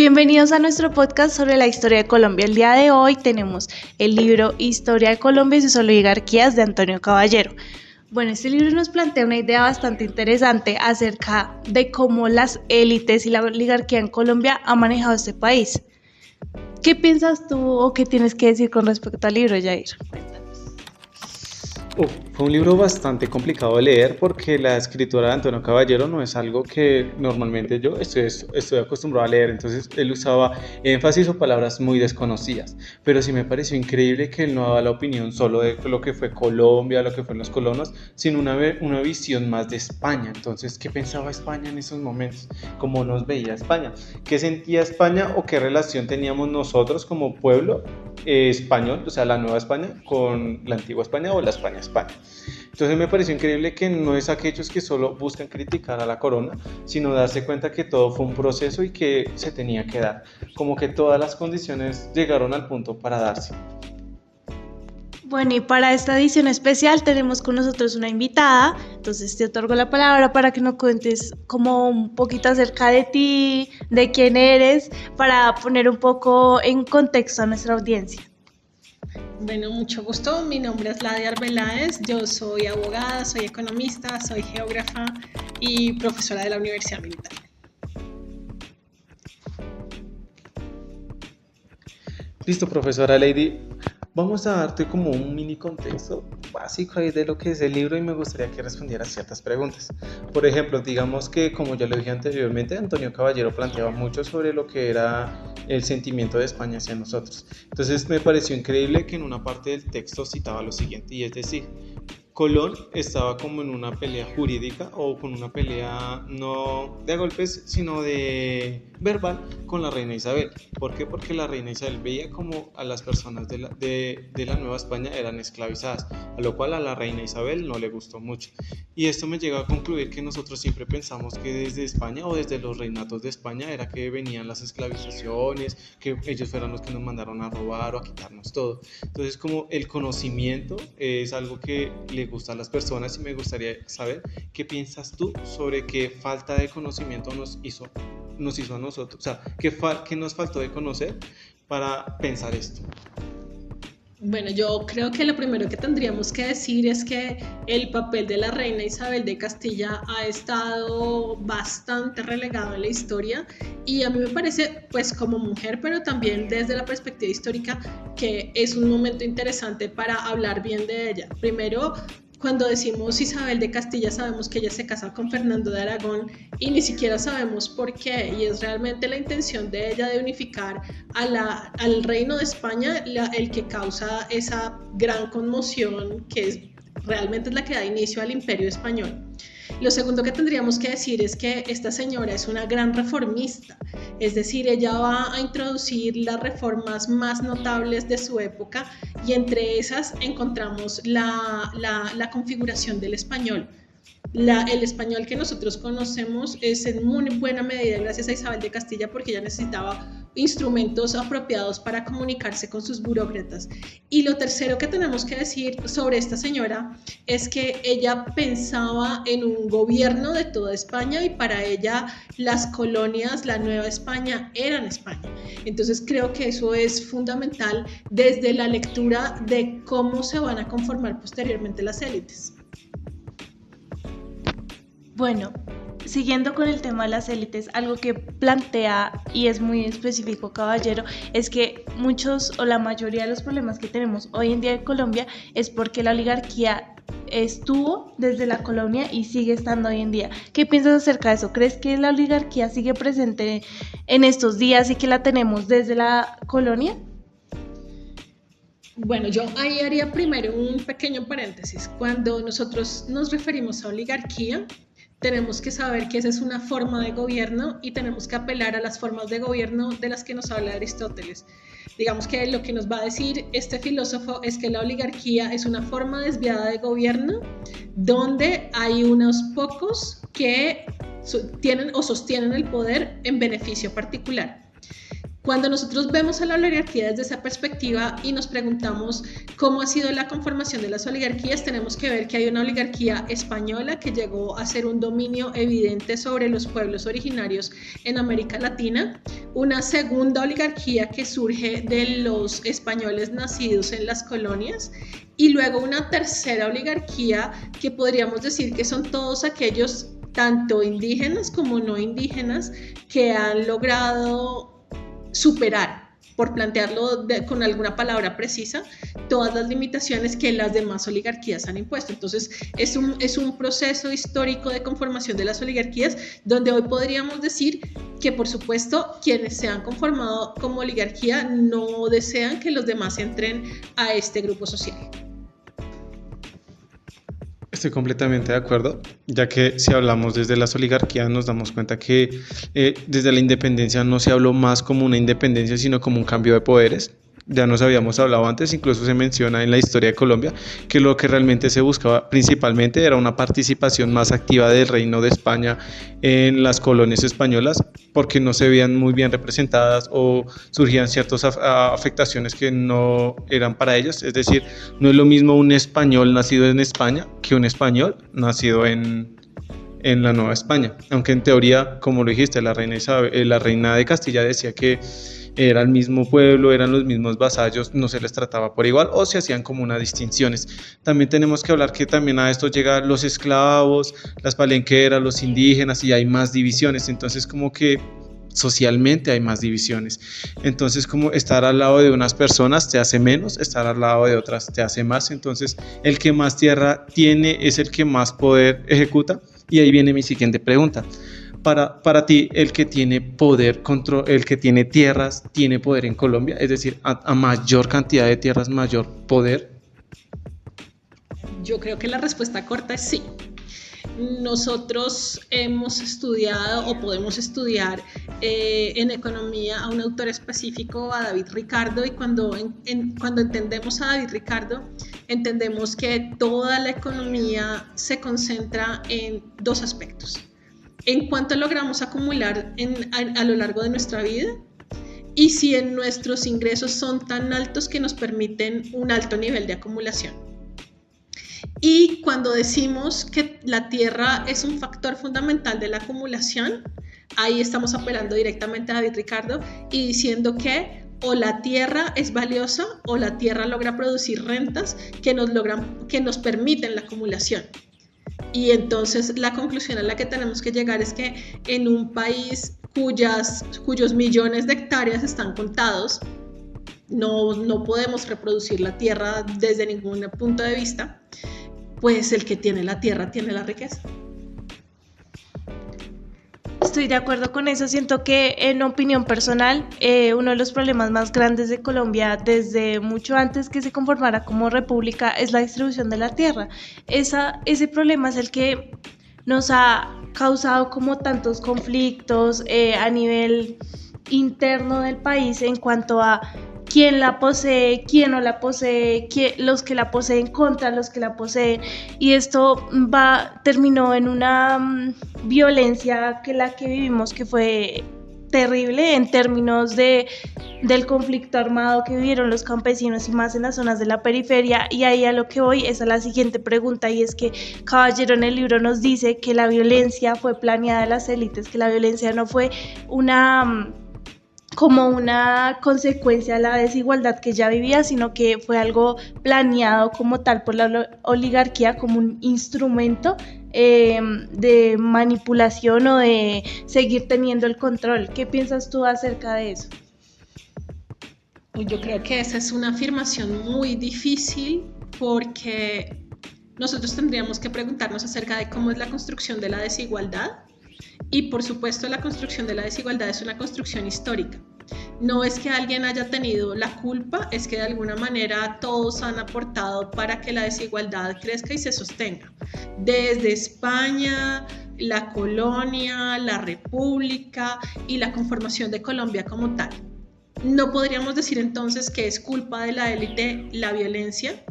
Bienvenidos a nuestro podcast sobre la historia de Colombia. El día de hoy tenemos el libro Historia de Colombia y sus oligarquías de Antonio Caballero. Bueno, este libro nos plantea una idea bastante interesante acerca de cómo las élites y la oligarquía en Colombia han manejado este país. ¿Qué piensas tú o qué tienes que decir con respecto al libro, Jair? Fue un libro bastante complicado de leer porque la escritura de Antonio Caballero no es algo que normalmente yo estoy acostumbrado a leer, entonces él usaba énfasis o palabras muy desconocidas, pero sí me pareció increíble que él no daba la opinión solo de lo que fue Colombia, lo que fueron los colonos, sino una visión más de España. Entonces, ¿qué pensaba España en esos momentos? ¿Cómo nos veía España? ¿Qué sentía España o qué relación teníamos nosotros como pueblo español, o sea, la Nueva España con la antigua España o la España? Entonces me pareció increíble que no es aquellos que solo buscan criticar a la corona, sino darse cuenta que todo fue un proceso y que se tenía que dar, como que todas las condiciones llegaron al punto para darse. Bueno, y para esta edición especial tenemos con nosotros una invitada, entonces te otorgo la palabra para que nos cuentes como un poquito acerca de ti, de quién eres, para poner un poco en contexto a nuestra audiencia. Bueno, mucho gusto. Mi nombre es Ladia Arbeláez. Yo soy abogada, soy economista, soy geógrafa y profesora de la Universidad Militar. Listo, profesora Lady. Vamos a darte como un mini contexto básico ahí de lo que es el libro y me gustaría que respondieras ciertas preguntas. Por ejemplo, digamos que, como ya lo dije anteriormente, Antonio Caballero planteaba mucho sobre lo que era el sentimiento de España hacia nosotros. Entonces me pareció increíble que en una parte del texto citaba lo siguiente, y es decir, Colón estaba como en una pelea jurídica o con una pelea no de golpes, sino de verbal con la reina Isabel. ¿Por qué? Porque la reina Isabel veía como a las personas de la Nueva España eran esclavizadas, a lo cual a la reina Isabel no le gustó mucho. Y esto me llega a concluir que nosotros siempre pensamos que desde España o desde los reinatos de España era que venían las esclavizaciones, que ellos fueron los que nos mandaron a robar o a quitarnos todo. Entonces, como el conocimiento es algo que le gusta a las personas, y me gustaría saber qué piensas tú sobre qué falta de conocimiento nos hizo a nosotros, o sea, qué nos faltó de conocer para pensar esto. Bueno, yo creo que lo primero que tendríamos que decir es que el papel de la reina Isabel de Castilla ha estado bastante relegado en la historia, y a mí me parece, pues como mujer, pero también desde la perspectiva histórica, que es un momento interesante para hablar bien de ella. Primero, cuando decimos Isabel de Castilla, sabemos que ella se casa con Fernando de Aragón y ni siquiera sabemos por qué, y es realmente la intención de ella de unificar al reino de España el que causa esa gran conmoción realmente es la que da inicio al imperio español. Lo segundo que tendríamos que decir es que esta señora es una gran reformista, es decir, ella va a introducir las reformas más notables de su época, y entre esas encontramos la configuración del español. El español que nosotros conocemos es en muy buena medida gracias a Isabel de Castilla, porque ella necesitaba instrumentos apropiados para comunicarse con sus burócratas. Y lo tercero que tenemos que decir sobre esta señora es que ella pensaba en un gobierno de toda España, y para ella las colonias, la Nueva España, eran España. Entonces creo que eso es fundamental desde la lectura de cómo se van a conformar posteriormente las élites. Bueno, siguiendo con el tema de las élites, algo que plantea y es muy específico Caballero es que muchos o la mayoría de los problemas que tenemos hoy en día en Colombia es porque la oligarquía estuvo desde la colonia y sigue estando hoy en día. ¿Qué piensas acerca de eso? ¿Crees que la oligarquía sigue presente en estos días y que la tenemos desde la colonia? Bueno, yo ahí haría primero un pequeño paréntesis. Cuando nosotros nos referimos a oligarquía, tenemos que saber que esa es una forma de gobierno y tenemos que apelar a las formas de gobierno de las que nos habla Aristóteles. Digamos que lo que nos va a decir este filósofo es que la oligarquía es una forma desviada de gobierno donde hay unos pocos que tienen o sostienen el poder en beneficio particular. Cuando nosotros vemos a la oligarquía desde esa perspectiva y nos preguntamos cómo ha sido la conformación de las oligarquías, tenemos que ver que hay una oligarquía española que llegó a ser un dominio evidente sobre los pueblos originarios en América Latina, una segunda oligarquía que surge de los españoles nacidos en las colonias y luego una tercera oligarquía que podríamos decir que son todos aquellos, tanto indígenas como no indígenas, que han logrado superar, por plantearlo con alguna palabra precisa, todas las limitaciones que las demás oligarquías han impuesto. Entonces, es un proceso histórico de conformación de las oligarquías, donde hoy podríamos decir que, por supuesto, quienes se han conformado como oligarquía no desean que los demás entren a este grupo social. Estoy completamente de acuerdo, ya que si hablamos desde las oligarquías nos damos cuenta que desde la independencia no se habló más como una independencia, sino como un cambio de poderes. Ya nos habíamos hablado antes, incluso se menciona en la historia de Colombia que lo que realmente se buscaba principalmente era una participación más activa del Reino de España en las colonias españolas, porque no se veían muy bien representadas o surgían ciertas afectaciones que no eran para ellos. Es decir, no es lo mismo un español nacido en España que un español nacido en la Nueva España, aunque en teoría, como lo dijiste, la reina de Castilla decía que era el mismo pueblo, eran los mismos vasallos, no se les trataba por igual o se hacían como unas distinciones. También tenemos que hablar que también a esto llegan los esclavos, las palenqueras, los indígenas y hay más divisiones, entonces como que socialmente hay más divisiones. Entonces, como estar al lado de unas personas te hace menos, estar al lado de otras te hace más. Entonces, el que más tierra tiene es el que más poder ejecuta. Y ahí viene mi siguiente pregunta. Para ti, el que tiene poder, el que tiene tierras, tiene poder en Colombia, es decir, a mayor cantidad de tierras, mayor poder. Yo creo que la respuesta corta es sí. Nosotros hemos estudiado o podemos estudiar en economía a un autor específico, a David Ricardo, y cuando entendemos a David Ricardo, entendemos que toda la economía se concentra en dos aspectos. En cuánto logramos acumular a lo largo de nuestra vida y si en nuestros ingresos son tan altos que nos permiten un alto nivel de acumulación. Y cuando decimos que la tierra es un factor fundamental de la acumulación, ahí estamos apelando directamente a David Ricardo y diciendo que o la tierra es valiosa o la tierra logra producir rentas que nos permiten la acumulación. Y entonces la conclusión a la que tenemos que llegar es que en un país cuyos millones de hectáreas están contados, no podemos reproducir la tierra desde ningún punto de vista, pues el que tiene la tierra tiene la riqueza. Estoy de acuerdo con eso. Siento que, en opinión personal, uno de los problemas más grandes de Colombia desde mucho antes que se conformara como república es la distribución de la tierra. Ese problema es el que nos ha causado como tantos conflictos a nivel interno del país en cuanto a quién la posee, quién no la posee, los que la poseen contra los que la poseen, y esto terminó en una violencia que la que vivimos, que fue terrible en términos del conflicto armado que vivieron los campesinos y más en las zonas de la periferia. Y ahí a lo que voy es a la siguiente pregunta, y es que Caballero en el libro nos dice que la violencia fue planeada de las élites, que la violencia no fue como una consecuencia de la desigualdad que ya vivía, sino que fue algo planeado como tal por la oligarquía, como un instrumento de manipulación o de seguir teniendo el control. ¿Qué piensas tú acerca de eso? Yo creo que esa es una afirmación muy difícil, porque nosotros tendríamos que preguntarnos acerca de cómo es la construcción de la desigualdad. Y por supuesto la construcción de la desigualdad es una construcción histórica. No es que alguien haya tenido la culpa, es que de alguna manera todos han aportado para que la desigualdad crezca y se sostenga. Desde España, la colonia, la república y la conformación de Colombia como tal. No podríamos decir entonces que es culpa de la élite la violencia.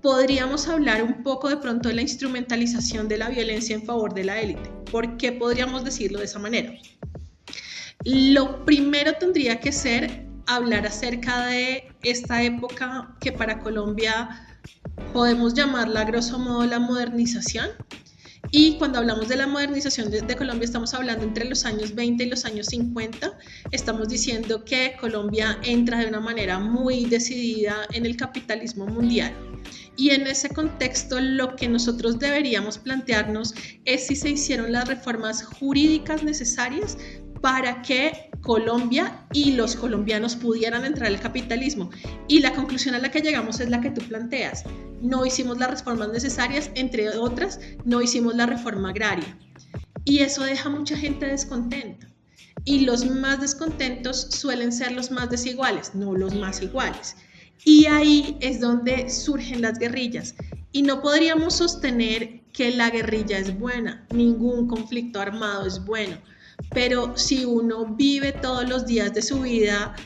Podríamos hablar un poco de pronto de la instrumentalización de la violencia en favor de la élite. ¿Por qué podríamos decirlo de esa manera? Lo primero tendría que ser hablar acerca de esta época que para Colombia podemos llamarla a grosso modo la modernización, Y cuando hablamos de la modernización de Colombia, estamos hablando entre los años 20 y los años 50. Estamos diciendo que Colombia entra de una manera muy decidida en el capitalismo mundial. Y en ese contexto, lo que nosotros deberíamos plantearnos es si se hicieron las reformas jurídicas necesarias para que Colombia y los colombianos pudieran entrar al capitalismo. Y la conclusión a la que llegamos es la que tú planteas. No hicimos las reformas necesarias, entre otras, no hicimos la reforma agraria. Y eso deja mucha gente descontenta. Y los más descontentos suelen ser los más desiguales, no los más iguales. Y ahí es donde surgen las guerrillas. Y no podríamos sostener que la guerrilla es buena, ningún conflicto armado es bueno. Pero si uno vive todos los días de su vida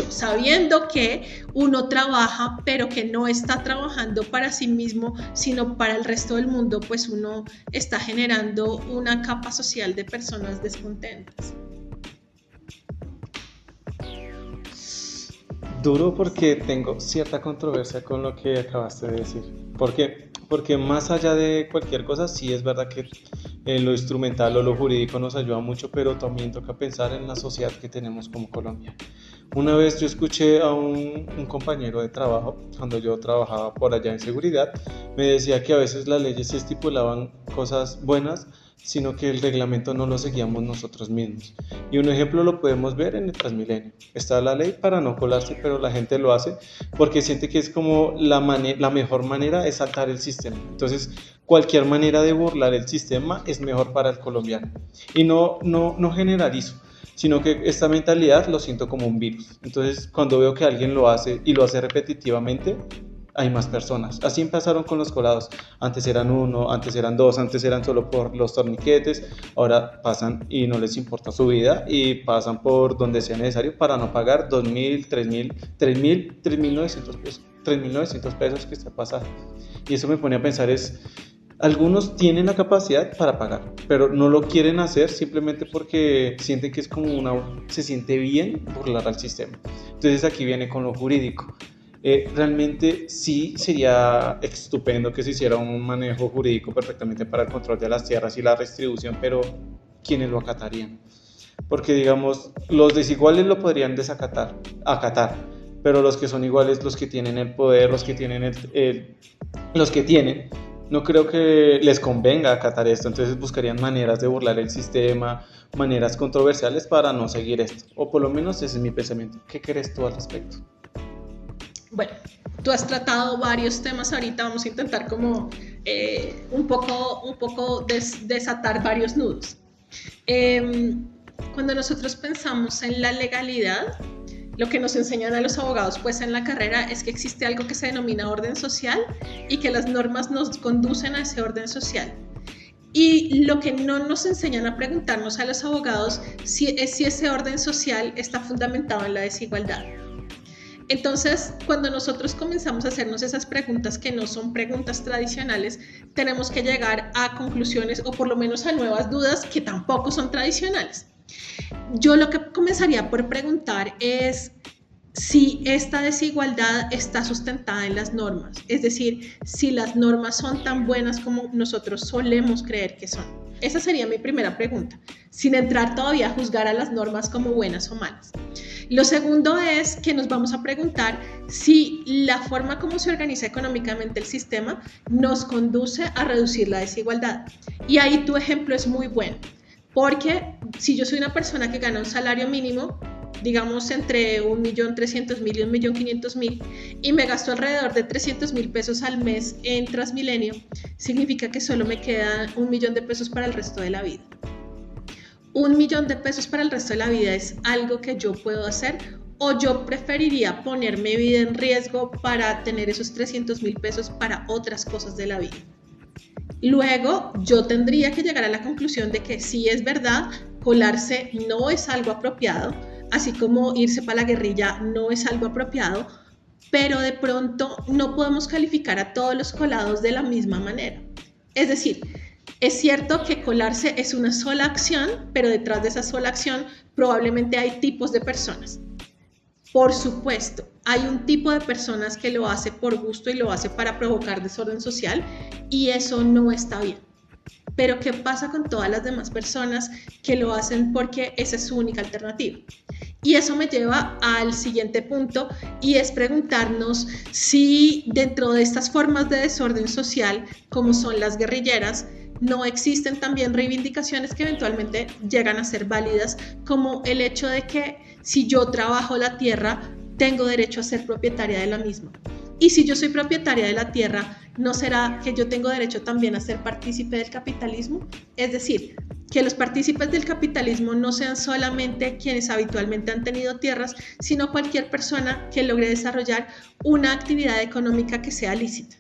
sabiendo que uno trabaja, pero que no está trabajando para sí mismo, sino para el resto del mundo, pues uno está generando una capa social de personas descontentas. Duro porque tengo cierta controversia con lo que acabaste de decir. ¿Por qué? Porque más allá de cualquier cosa, sí es verdad que lo instrumental o lo jurídico nos ayuda mucho, pero también toca pensar en la sociedad que tenemos como Colombia. Una vez yo escuché a un compañero de trabajo, cuando yo trabajaba por allá en seguridad, me decía que a veces las leyes sí estipulaban cosas buenas, sino que el reglamento no lo seguíamos nosotros mismos. Y un ejemplo lo podemos ver en el Transmilenio. Está la ley para no colarse, pero la gente lo hace porque siente que es como la mejor manera de saltar el sistema. Entonces, cualquier manera de burlar el sistema es mejor para el colombiano. Y no generalizo, sino que esta mentalidad lo siento como un virus. Entonces, cuando veo que alguien lo hace y lo hace repetitivamente, hay más personas. Así empezaron con los colados. Antes eran uno, antes eran dos, antes eran solo por los torniquetes. Ahora pasan y no les importa su vida y pasan por donde sea necesario para no pagar 2.000, 3.900 pesos. 3.900 pesos que está pasando. Y eso me pone a pensar algunos tienen la capacidad para pagar, pero no lo quieren hacer simplemente porque sienten que es como se siente bien burlar al sistema. Entonces aquí viene con lo jurídico. Realmente sí sería estupendo que se hiciera un manejo jurídico perfectamente para el control de las tierras y la redistribución, pero ¿quiénes lo acatarían? Porque digamos, los desiguales lo podrían acatar, pero los que son iguales, los que tienen el poder, los que tienen, no creo que les convenga acatar esto, entonces buscarían maneras de burlar el sistema, maneras controversiales para no seguir esto, o por lo menos ese es mi pensamiento. ¿Qué crees tú al respecto? Bueno, tú has tratado varios temas ahorita, vamos a intentar como un poco desatar varios nudos. Cuando nosotros pensamos en la legalidad, lo que nos enseñan a los abogados pues en la carrera es que existe algo que se denomina orden social y que las normas nos conducen a ese orden social. Y lo que no nos enseñan a preguntarnos a los abogados es si ese orden social está fundamentado en la desigualdad. Entonces, cuando nosotros comenzamos a hacernos esas preguntas que no son preguntas tradicionales, tenemos que llegar a conclusiones o por lo menos a nuevas dudas que tampoco son tradicionales. Yo lo que comenzaría por preguntar es si esta desigualdad está sustentada en las normas, es decir, si las normas son tan buenas como nosotros solemos creer que son. Esa sería mi primera pregunta, sin entrar todavía a juzgar a las normas como buenas o malas. Lo segundo es que nos vamos a preguntar si la forma como se organiza económicamente el sistema nos conduce a reducir la desigualdad. Y ahí tu ejemplo es muy bueno, porque si yo soy una persona que gana un salario mínimo, digamos entre 1.300.000 y 1.500.000 y me gasto alrededor de 300.000 pesos al mes en Transmilenio, significa que solo me queda 1.000.000 de pesos para el resto de la vida. 1.000.000 de pesos para el resto de la vida es algo que yo puedo hacer o yo preferiría poner mi vida en riesgo para tener esos 300.000 pesos para otras cosas de la vida. Luego yo tendría que llegar a la conclusión de que sí es verdad, colarse no es algo apropiado, así como irse para la guerrilla no es algo apropiado, pero de pronto no podemos calificar a todos los colados de la misma manera. Es decir, es cierto que colarse es una sola acción, pero detrás de esa sola acción probablemente hay tipos de personas. Por supuesto, Hay un tipo de personas que lo hace por gusto y lo hace para provocar desorden social y eso no está bien. Pero ¿qué pasa con todas las demás personas que lo hacen porque esa es su única alternativa? Y eso me lleva al siguiente punto y es preguntarnos si dentro de estas formas de desorden social, como son las guerrilleras, no existen también reivindicaciones que eventualmente llegan a ser válidas, como el hecho de que si yo trabajo la tierra, tengo derecho a ser propietaria de la misma. Y si yo soy propietaria de la tierra, ¿no será que yo tengo derecho también a ser partícipe del capitalismo? Es decir, que los partícipes del capitalismo no sean solamente quienes habitualmente han tenido tierras, sino cualquier persona que logre desarrollar una actividad económica que sea lícita.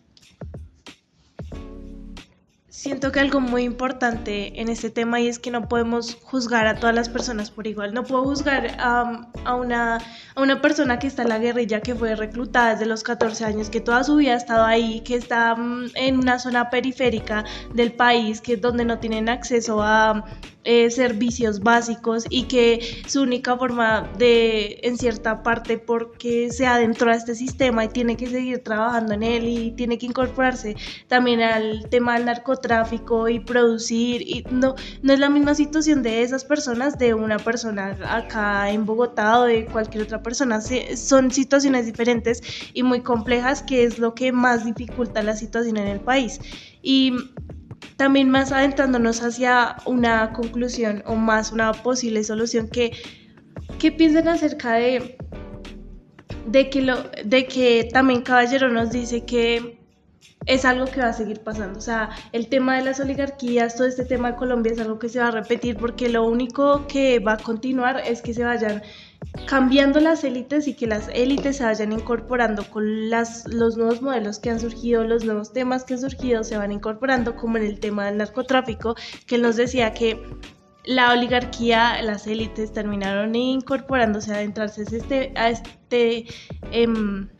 Siento que algo muy importante en este tema y es que no podemos juzgar a todas las personas por igual. No puedo juzgar a una persona que está en la guerrilla, que fue reclutada desde los 14 años, que toda su vida ha estado ahí, que está en una zona periférica del país, que donde no tienen acceso a servicios básicos y que su única forma de, en cierta parte, porque se adentró a este sistema y tiene que seguir trabajando en él y tiene que incorporarse también al tema del narcotráfico y producir, y no es la misma situación de esas personas de una persona acá en Bogotá o de cualquier otra persona. Son situaciones diferentes y muy complejas, que es lo que más dificulta la situación en el país. Y también más adentrándonos hacia una conclusión o más una posible solución, ¿qué piensan acerca de que también Caballero nos dice que es algo que va a seguir pasando? O sea, el tema de las oligarquías, todo este tema de Colombia es algo que se va a repetir, porque lo único que va a continuar es que se vayan cambiando las élites y que las élites se vayan incorporando con los nuevos modelos que han surgido, los nuevos temas que han surgido se van incorporando, como en el tema del narcotráfico, que él nos decía que la oligarquía, las élites terminaron incorporándose, a adentrarse a este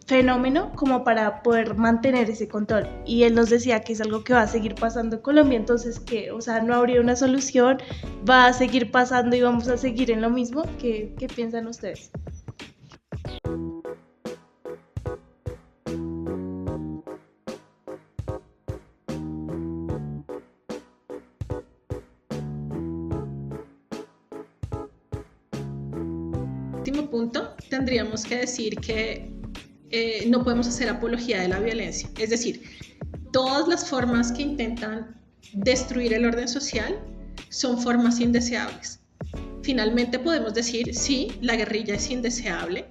fenómeno como para poder mantener ese control. Y él nos decía que es algo que va a seguir pasando en Colombia, entonces que, o sea, no habría una solución, va a seguir pasando y vamos a seguir en lo mismo. ¿Qué piensan ustedes? Último punto, tendríamos que decir que no podemos hacer apología de la violencia. Es decir, todas las formas que intentan destruir el orden social son formas indeseables. Finalmente podemos decir, sí, la guerrilla es indeseable,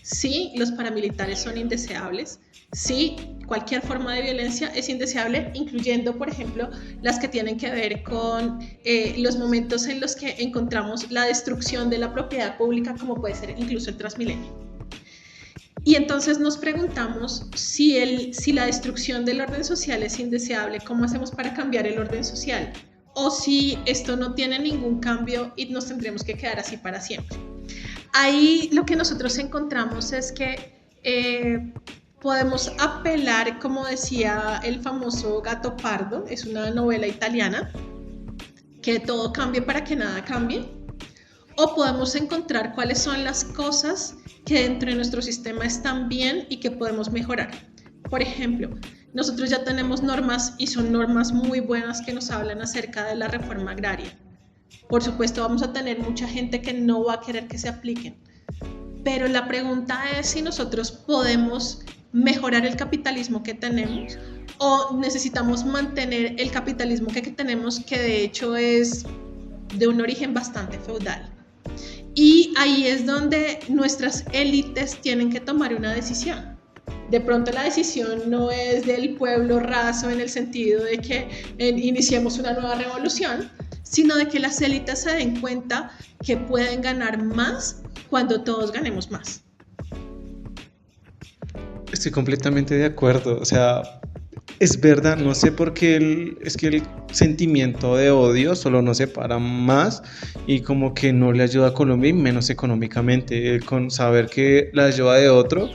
sí, los paramilitares son indeseables, sí, cualquier forma de violencia es indeseable, incluyendo, por ejemplo, las que tienen que ver con los momentos en los que encontramos la destrucción de la propiedad pública, como puede ser incluso el Transmilenio. Y entonces nos preguntamos si la destrucción del orden social es indeseable, ¿cómo hacemos para cambiar el orden social? O si esto no tiene ningún cambio y nos tendremos que quedar así para siempre. Ahí lo que nosotros encontramos es que podemos apelar, como decía el famoso Gato Pardo, es una novela italiana, que todo cambie para que nada cambie, o podemos encontrar cuáles son las cosas que dentro de nuestro sistema están bien y que podemos mejorar. Por ejemplo, nosotros ya tenemos normas y son normas muy buenas que nos hablan acerca de la reforma agraria. Por supuesto, vamos a tener mucha gente que no va a querer que se apliquen, pero la pregunta es si nosotros podemos mejorar el capitalismo que tenemos o necesitamos mantener el capitalismo que tenemos, que de hecho es de un origen bastante feudal. Y ahí es donde nuestras élites tienen que tomar una decisión. De pronto la decisión no es del pueblo raso en el sentido de que iniciemos una nueva revolución, sino de que las élites se den cuenta que pueden ganar más cuando todos ganemos más. Estoy completamente de acuerdo, o sea, es verdad, no sé por qué es que el sentimiento de odio solo nos separa más y como que no le ayuda a Colombia y menos económicamente, con saber que la ayuda de otro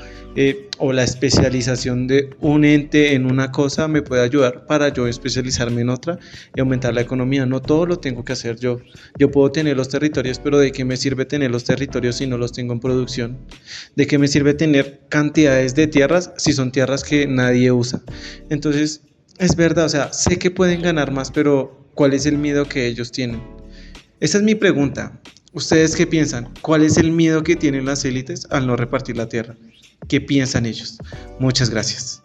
o la especialización de un ente en una cosa me puede ayudar para yo especializarme en otra y aumentar la economía. No todo lo tengo que hacer yo. Yo puedo tener los territorios, pero ¿de qué me sirve tener los territorios si no los tengo en producción? ¿De qué me sirve tener cantidades de tierras si son tierras que nadie usa? Entonces, es verdad, o sea, sé que pueden ganar más, pero ¿cuál es el miedo que ellos tienen? Esa es mi pregunta. ¿Ustedes qué piensan? ¿Cuál es el miedo que tienen las élites al no repartir la tierra? ¿Qué piensan ellos? Muchas gracias.